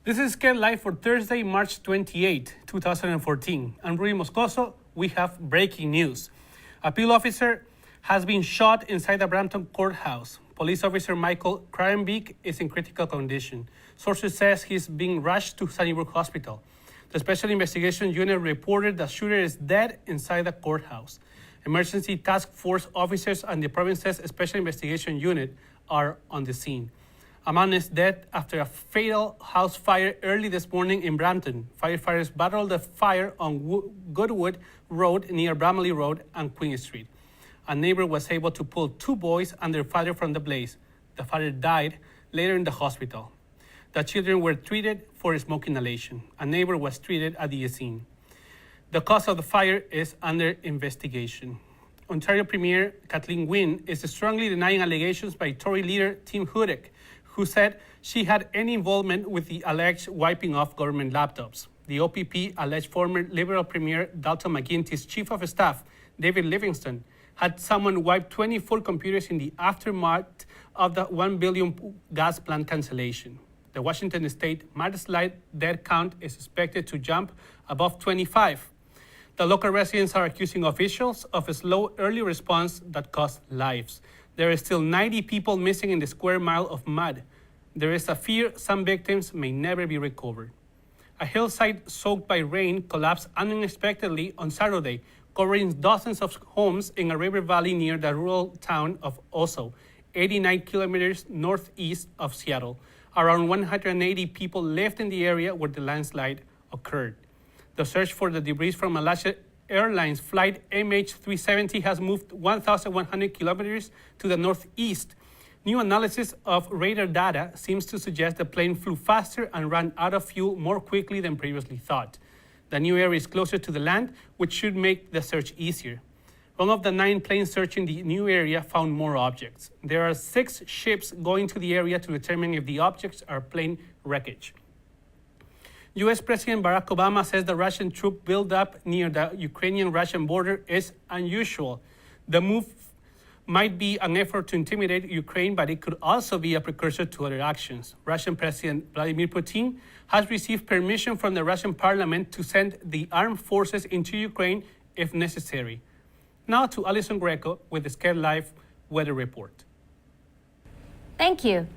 This is Skedlive for Thursday, March 28, 2014. I'm Rudy Moscoso. We have breaking news. A appeal officer has been shot inside the Brampton courthouse. Police officer Michael Krarenbeek is in critical condition. Sources says he's being rushed to Sunnybrook Hospital. The Special Investigation Unit reported the shooter is dead inside the courthouse. Emergency Task Force officers and the province's Special Investigation Unit are on the scene. A man is dead after a fatal house fire early this morning in Brampton. Firefighters battled the fire on Goodwood Road near Bramley Road and Queen Street. A neighbor was able to pull two boys and their father from the blaze. The father died later in the hospital. The children were treated for smoke inhalation. A neighbor was treated at the scene. The cause of the fire is under investigation. Ontario Premier Kathleen Wynne is strongly denying allegations by Tory leader Tim Hudak, who said she had any involvement with the alleged wiping off government laptops. The OPP alleged former Liberal Premier Dalton McGuinty's chief of staff, David Livingston, had someone wipe 24 computers in the aftermath of the $1 billion gas plant cancellation. The Washington State mudslide death count is expected to jump above 25. The local residents are accusing officials of a slow early response that cost lives. There are still 90 people missing in the square mile of mud. There is a fear some victims may never be recovered. A hillside soaked by rain collapsed unexpectedly on Saturday, covering dozens of homes in a river valley near the rural town of Oso, 89 kilometers northeast of Seattle. Around 180 people lived in the area where the landslide occurred. The search for the debris from Alaska Airlines flight MH370 has moved 1,100 kilometers to the northeast. New analysis of radar data seems to suggest the plane flew faster and ran out of fuel more quickly than previously thought. The new area is closer to the land, which should make the search easier. One of the 9 planes searching the new area found more objects. There are 6 ships going to the area to determine if the objects are plane wreckage. U.S. President Barack Obama says the Russian troop buildup near the Ukrainian-Russian border is unusual. The move might be an effort to intimidate Ukraine, but it could also be a precursor to other actions. Russian President Vladimir Putin has received permission from the Russian parliament to send the armed forces into Ukraine if necessary. Now to Alison Greco with the Skedlive weather report. Thank you.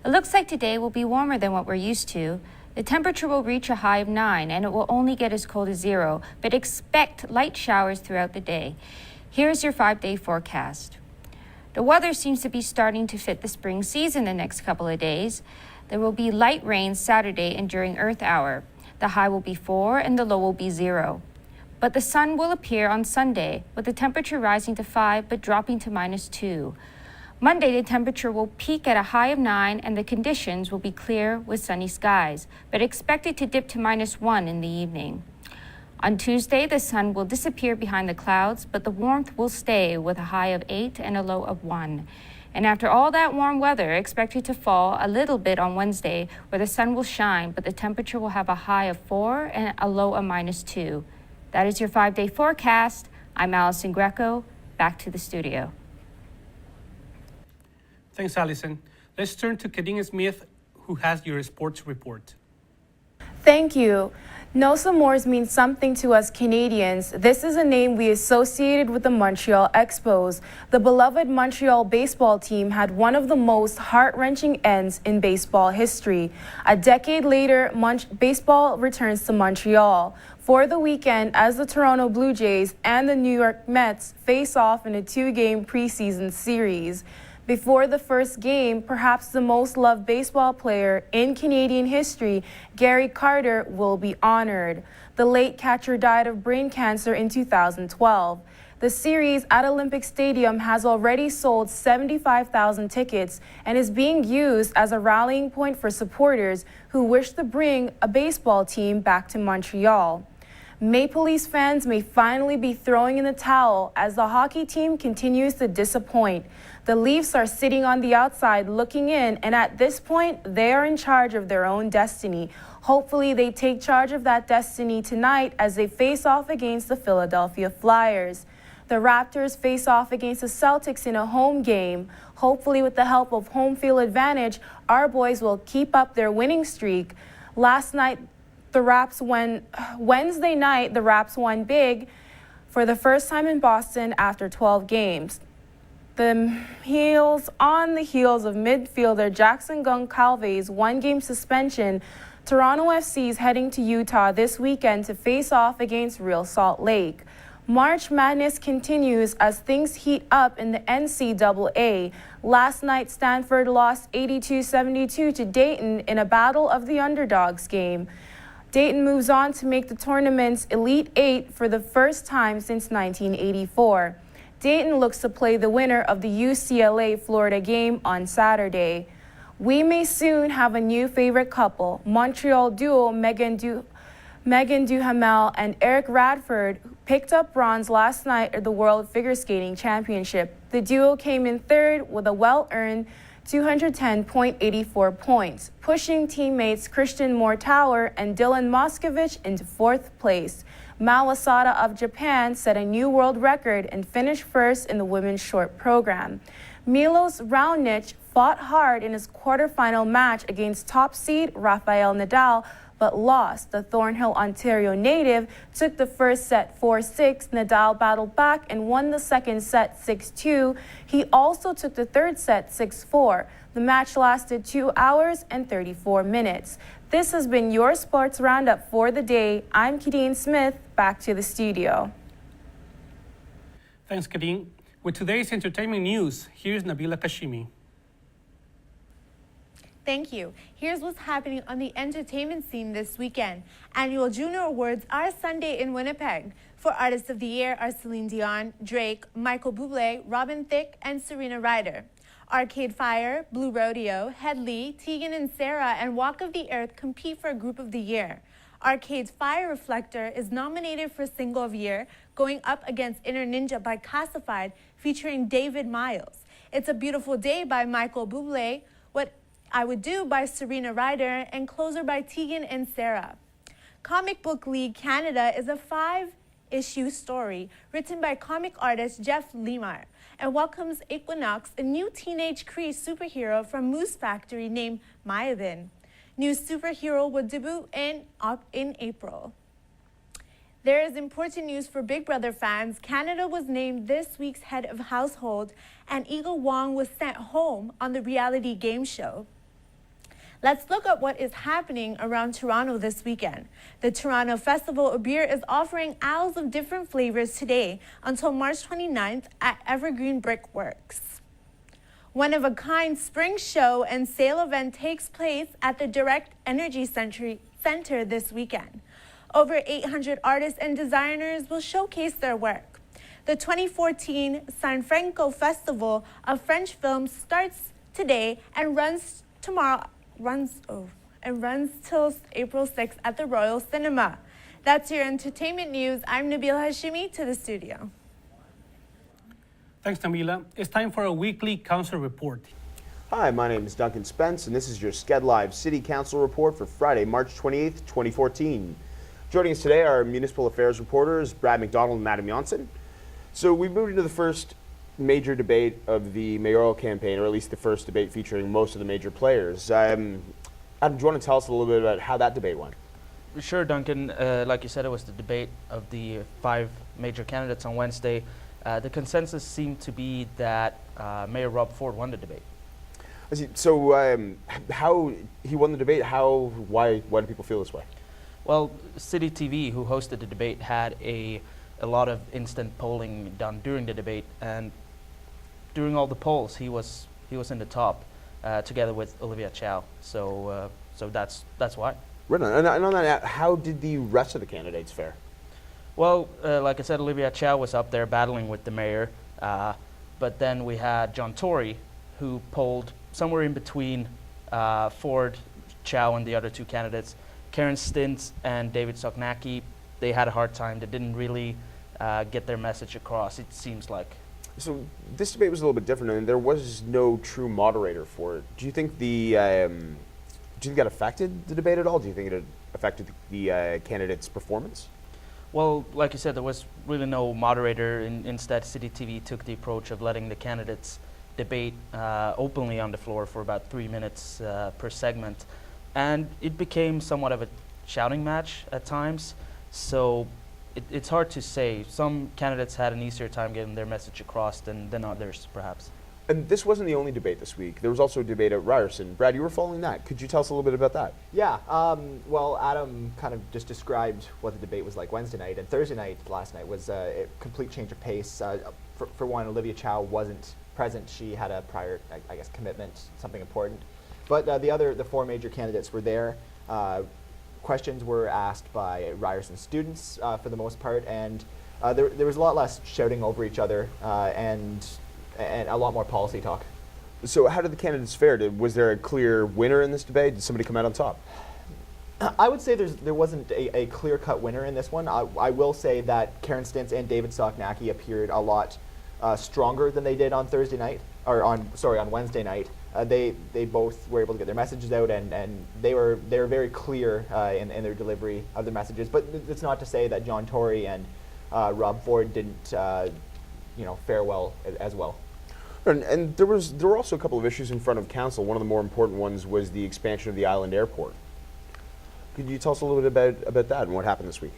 It looks like today will be warmer than what we're used to. The temperature will reach a high of 9, and it will only get as cold as 0, but expect light showers throughout the day. Here's your 5-day forecast. The weather seems to be starting to fit the spring season the next couple of days. There will be light rain Saturday and during Earth Hour. The high will be 4 and the low will be 0. But the sun will appear on Sunday, with the temperature rising to 5 but dropping to -2. Monday, the temperature will peak at a high of 9 and the conditions will be clear with sunny skies, but expected to dip to -1 in the evening. On Tuesday, the sun will disappear behind the clouds, but the warmth will stay with a high of 8 and a low of 1. And after all that warm weather, expected to fall a little bit on Wednesday, where the sun will shine, but the temperature will have a high of 4 and a low of -2. That is your 5-day forecast. I'm Alison Greco. Back to the studio. Thanks, Alison. Let's turn to Kadina Smith, who has your sports report. Thank you. No S'mores means something to us Canadians. This is a name we associated with the Montreal Expos. The beloved Montreal baseball team had one of the most heart-wrenching ends in baseball history. A decade later, baseball returns to Montreal for the weekend as the Toronto Blue Jays and the New York Mets face off in a 2-game preseason series. Before the first game, perhaps the most loved baseball player in Canadian history, Gary Carter, will be honored. The late catcher died of brain cancer in 2012. The series at Olympic Stadium has already sold 75,000 tickets and is being used as a rallying point for supporters who wish to bring a baseball team back to Montreal. Maple Leafs fans may finally be throwing in the towel as the hockey team continues to disappoint. The Leafs are sitting on the outside looking in, and at this point, they are in charge of their own destiny. Hopefully, they take charge of that destiny tonight as they face off against the Philadelphia Flyers. The Raptors face off against the Celtics in a home game. Hopefully, with the help of home field advantage, our boys will keep up their winning streak. Last night, Wednesday night, the Raps won big for the first time in Boston after 12 games. On the heels of midfielder Jackson Goncalves' one-game suspension, Toronto FC is heading to Utah this weekend to face off against Real Salt Lake. March Madness continues as things heat up in the NCAA. Last night, Stanford lost 82-72 to Dayton in a battle of the underdogs game. Dayton moves on to make the tournament's Elite Eight for the first time since 1984. Dayton looks to play the winner of the UCLA-Florida game on Saturday. We may soon have a new favorite couple. Montreal duo Megan Duhamel and Eric Radford picked up bronze last night at the World Figure Skating Championship. The duo came in third with a well-earned 210.84 points, pushing teammates Christian Moore-Tower and Dylan Moskovich into fourth place. Mao Asada of Japan set a new world record and finished first in the women's short program. Milos Raonic fought hard in his quarterfinal match against top seed Rafael Nadal, but lost. The Thornhill, Ontario native took the first set 4-6. Nadal battled back and won the second set 6-2. He also took the third set 6-4. The match lasted 2 hours and 34 minutes. This has been your Sports Roundup for the day. I'm Kadeen Smith. Back to the studio. Thanks, Kadeen. With today's entertainment news, here's Nabila Kashimi. Thank you. Here's what's happening on the entertainment scene this weekend. Annual Junior Awards are Sunday in Winnipeg. For Artist of the Year are Celine Dion, Drake, Michael Bublé, Robin Thicke, and Serena Ryder. Arcade Fire, Blue Rodeo, Headley, Tegan and Sarah, and Walk of the Earth compete for Group of the Year. Arcade's Fire Reflector is nominated for Single of Year, going up against Inner Ninja by Classified, featuring David Miles. It's a Beautiful Day by Michael Bublé, What I Would Do by Serena Ryder, and Closer by Tegan and Sarah. Comic Book League Canada is a 5-issue story written by comic artist Jeff Lemire and welcomes Equinox, a new teenage Cree superhero from Moose Factory named Mayavan. New superhero will debut in April. There is important news for Big Brother fans. Canada was named this week's head of household, and Eagle Wong was sent home on the reality game show. Let's look at what is happening around Toronto this weekend. The Toronto Festival of Beer is offering owls of different flavors today until March 29th at Evergreen Brickworks. One-of-a-kind spring show and sale event takes place at the Direct Energy Center this weekend. Over 800 artists and designers will showcase their work. The 2014 San Francisco Festival of French Film starts today and runs till April 6th at the Royal Cinema. That's your entertainment news. I'm Nabila Hashimi to the studio. Thanks, Nabila. It's time for a weekly council report. Hi, my name is Duncan Spence, and this is your Skedlive City Council report for Friday, March 28th, 2014. Joining us today are Municipal Affairs reporters Brad McDonald and Adam Johnson. So we've moved into the first major debate of the mayoral campaign, or at least the first debate featuring most of the major players. Adam, do you want to tell us a little bit about how that debate went? Sure, Duncan. Like you said, it was the debate of the 5 major candidates on Wednesday. The consensus seemed to be that Mayor Rob Ford won the debate. I see. So how he won the debate, why do people feel this way? Well, City TV, who hosted the debate, had a lot of instant polling done during the debate, and during all the polls, he was in the top, together with Olivia Chow. So that's why. Right on. And on that, how did the rest of the candidates fare? Well, like I said, Olivia Chow was up there battling with the mayor, but then we had John Tory, who polled somewhere in between Ford, Chow, and the other 2 candidates. Karen Stintz and David Soknacki, they had a hard time. They didn't really get their message across, it seems like. So this debate was a little bit different, and there was no true moderator for it. Do you think that affected the debate at all? Do you think it affected the candidates' performance? Well, like you said, there was really no moderator. Instead, City TV took the approach of letting the candidates debate openly on the floor for about 3 minutes per segment. and it became somewhat of a shouting match at times. So it's hard to say. Some candidates had an easier time getting their message across than others, perhaps. And this wasn't the only debate this week. There was also a debate at Ryerson. Brad, you were following that. Could you tell us a little bit about that? Yeah, well, Adam kind of just described what the debate was like Wednesday night, and Thursday night, last night, was a complete change of pace. For one, Olivia Chow wasn't present. She had a prior, I guess, commitment, something important. But the four major candidates were there. Questions were asked by Ryerson students for the most part, and there was a lot less shouting over each other and a lot more policy talk. So how did the candidates fare? Was there a clear winner in this debate? Did somebody come out on top? I would say there wasn't a clear-cut winner in this one. I will say that Karen Stintz and David Soknacki appeared a lot stronger than they did on Thursday night, or on Wednesday night. They both were able to get their messages out, and they were very clear in their delivery of their messages. But it's not to say that John Tory and Rob Ford didn't fare well as well. And there were also a couple of issues in front of council. One of the more important ones was the expansion of the island airport. Could you tell us a little bit about that and what happened this week?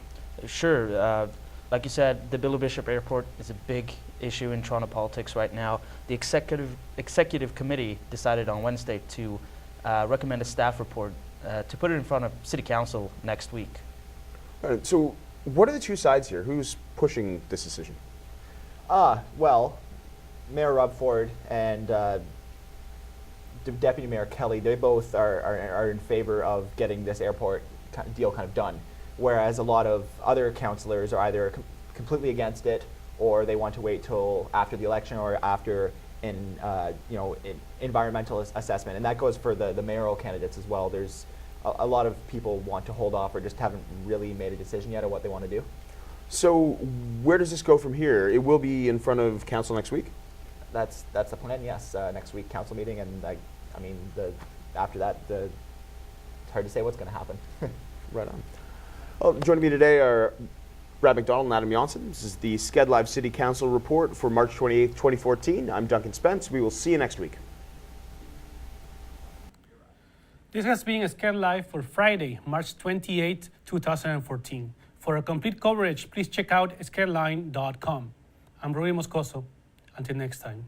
Sure. Like you said, the Billy Bishop Airport is a big issue in Toronto politics right now. The executive committee decided on Wednesday to recommend a staff report to put it in front of City Council next week. All right, so what are the two sides here? Who's pushing this decision? Well, Mayor Rob Ford and Deputy Mayor Kelly, they both are in favor of getting this airport deal kind of done, whereas a lot of other councillors are either completely against it, or they want to wait till after the election or after in environmental assessment, and that goes for the mayoral candidates as well. There's a lot of people want to hold off or just haven't really made a decision yet on what they want to do. So where does this go from here? It will be in front of council next week? That's the plan, yes. Next week, council meeting, and after that, it's hard to say what's going to happen. Right on. Well, joining me today are Brad McDonald and Adam Janssen. This is the Skedlive City Council report for March 28th, 2014. I'm Duncan Spence. We will see you next week. This has been Skedlive for Friday, March 28, 2014. For a complete coverage, please check out skedline.com. I'm Rory Moscoso. Until next time.